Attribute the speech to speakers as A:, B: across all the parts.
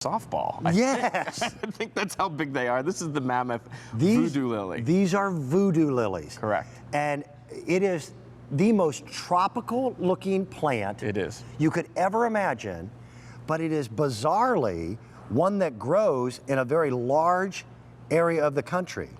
A: softball.
B: Yes.
A: I think that's how big they are. This is the Mammoth Voodoo Lily.
B: These are Voodoo Lilies.
A: Correct.
B: And it is the most tropical looking plant
A: It is.
B: you could ever imagine, but it is bizarrely one that grows in a very large area of the country.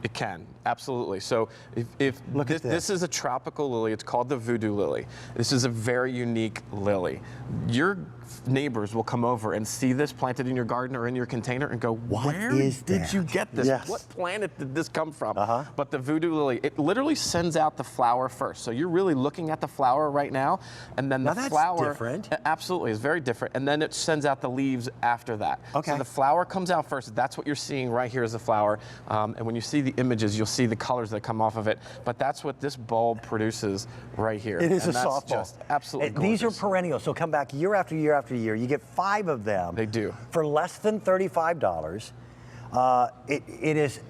A: It can, absolutely. So if this is a tropical lily, it's called the Voodoo Lily. This is a very unique lily. Your neighbors will come over and see this planted in your garden or in your container and go, where did you get this?
B: Yes.
A: What planet did this come from?
B: Uh-huh.
A: But the Voodoo Lily, it literally sends out the flower first. So you're really looking at the flower right now, and then the flower,
B: that's different.
A: Absolutely, is very different. And then it sends out the leaves after that.
B: Okay.
A: So the flower comes out first. That's what you're seeing right here is the flower. And when you see the images, you'll see the colors that come off of it. But that's what this bulb produces right here.
B: It is
A: and
B: a
A: that's
B: softball.
A: Just absolutely
B: These are
A: gorgeous.
B: perennials, so come back year after year after year. You get 5 of them.
A: They do.
B: For less than $35. It is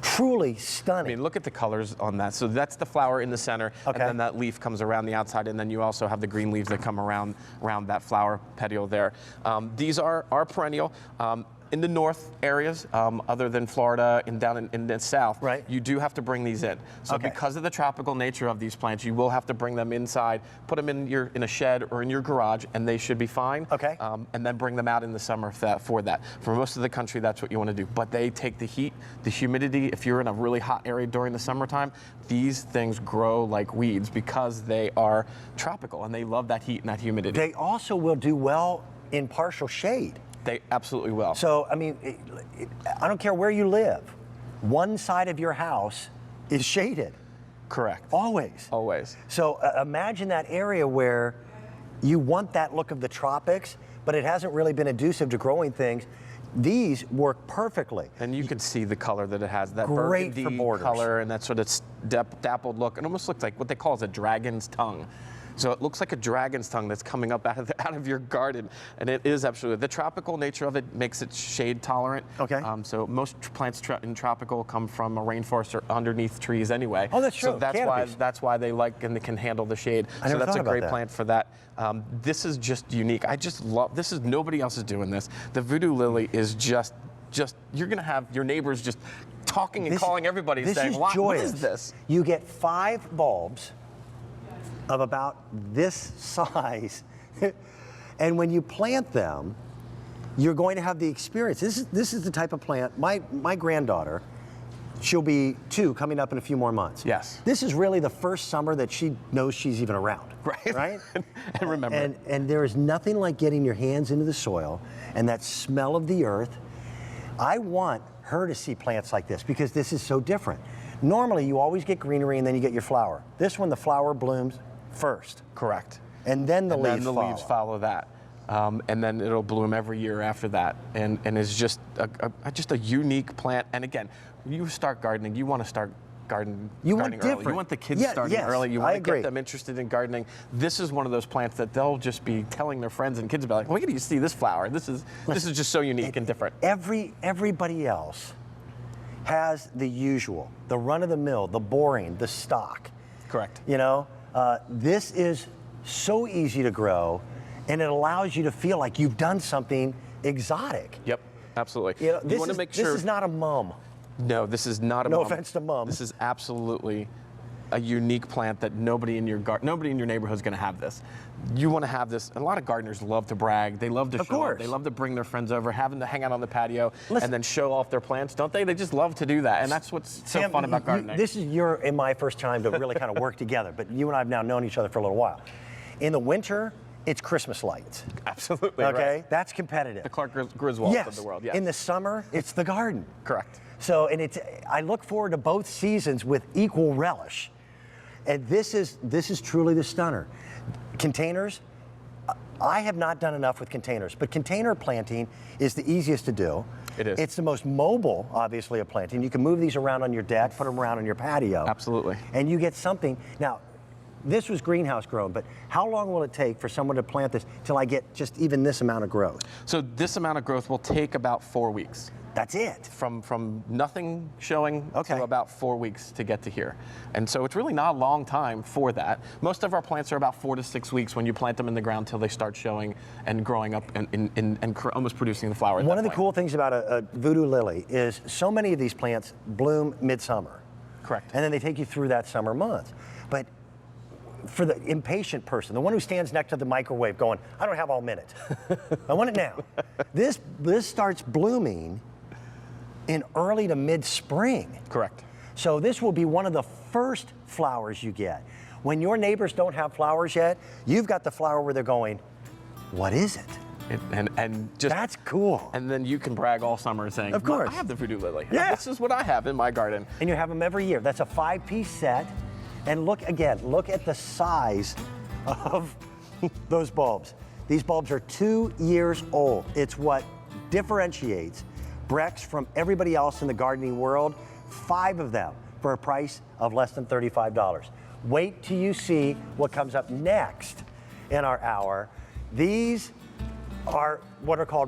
B: truly stunning.
A: I mean, look at the colors on that. So that's the flower in the center, and then that leaf comes around the outside, and then you also have the green leaves that come around that flower petiole there. These are perennial. In the north areas, other than Florida and down in the south,
B: right,
A: you do have to bring these in. So because of the tropical nature of these plants, you will have to bring them inside, put them in a shed or in your garage, and they should be fine.
B: Okay.
A: And then bring them out in the summer for that. For most of the country, that's what you want to do. But they take the heat, the humidity. If you're in a really hot area during the summertime, these things grow like weeds because they are tropical and they love that heat and that humidity.
B: They also will do well in partial shade.
A: They absolutely will.
B: So, I mean, I don't care where you live. One side of your house is shaded.
A: Correct.
B: Always.
A: Always.
B: So imagine that area where you want that look of the tropics, but it hasn't really been conducive to growing things. These work perfectly.
A: And you can see the color that it has, that
B: Great
A: burgundy
B: for borders.
A: color and that sort of dappled look. It almost looks like what they call is a dragon's tongue. So it looks like a dragon's tongue that's coming up out of your garden, and it is absolutely. The tropical nature of it makes it shade tolerant.
B: Okay.
A: So most plants in tropical come from a rainforest or underneath trees anyway.
B: Oh, that's true.
A: So that's why they like and they can handle the shade. So that's a great plant for that. This is just unique. I just love this. Is nobody else is doing this. The Voodoo Lily is just you're gonna have your neighbors just talking and calling everybody and saying, "What is this?"
B: You get 5 bulbs of about this size, and when you plant them, you're going to have the experience. This is the type of plant. My granddaughter, she'll be 2 coming up in a few more months.
A: Yes.
B: This is really the first summer that she knows she's even around.
A: Right.
B: Right.
A: And remember.
B: And there is nothing like getting your hands into the soil and that smell of the earth. I want her to see plants like this because this is so different. Normally, you always get greenery and then you get your flower. This one, the flower blooms first.
A: Correct.
B: And then the leaves
A: follow. Leaves follow that. And then it'll bloom every year after that. And it's just a unique plant. And again, when you start gardening, you want to start gardening early. You want the kids starting early. You want to get them interested in gardening. This is one of those plants that they'll just be telling their friends and kids about, like, wait till you see this flower. This is just so unique and different.
B: Everybody else has the usual, the run-of-the-mill, the boring, the stock.
A: Correct.
B: You know, this is so easy to grow, and it allows you to feel like you've done something exotic.
A: Yep, absolutely.
B: You know,
A: you want to make sure
B: this is not a mum.
A: No, this is not a mum.
B: No offense to mum.
A: This is absolutely a unique plant that nobody in your neighborhood is going to have this. You want to have this. And a lot of gardeners love to brag. They love to show off. They love to bring their friends over, have them to hang out on the patio, and then show off their plants, don't they? They just love to do that, and that's what's so fun about gardening.
B: This is your and my first time to really kind of work together, but you and I have now known each other for a little while. In the winter, it's Christmas lights.
A: Absolutely.
B: Okay,
A: right.
B: That's competitive.
A: The Clark Griswolds of the world. Yes.
B: In the summer, it's the garden.
A: Correct.
B: So, and I look forward to both seasons with equal relish. And this is truly the stunner. Containers, I have not done enough with containers, but container planting is the easiest to do.
A: It is.
B: It's the most mobile, obviously, of planting. You can move these around on your deck, put them around on your patio.
A: Absolutely.
B: And you get something. Now, this was greenhouse grown, but how long will it take for someone to plant this till I get just even this amount of growth?
A: So this amount of growth will take about 4 weeks.
B: That's it.
A: From nothing showing
B: Okay.
A: to about 4 weeks to get to here. And so it's really not a long time for that. Most of our plants are about 4 to 6 weeks when you plant them in the ground till they start showing and growing up and almost producing the flower.
B: One of the cool things about a voodoo lily is so many of these plants bloom midsummer.
A: Correct.
B: And then they take you through that summer month. But for the impatient person, the one who stands next to the microwave going, I don't have all minute. I want it now. This starts blooming in early to mid-spring.
A: Correct.
B: So this will be one of the first flowers you get. When your neighbors don't have flowers yet, you've got the flower where they're going, what is it?
A: And just
B: That's cool.
A: And then you can brag all summer saying,
B: Of course.
A: I have the voodoo lily.
B: Yeah.
A: This is what I have in my garden.
B: And you have them every year. That's a 5-piece set. And look at the size of those bulbs. These bulbs are 2 years old. It's what differentiates Breck's from everybody else in the gardening world. 5 of them for a price of less than $35. Wait till you see what comes up next in our hour. These are what are called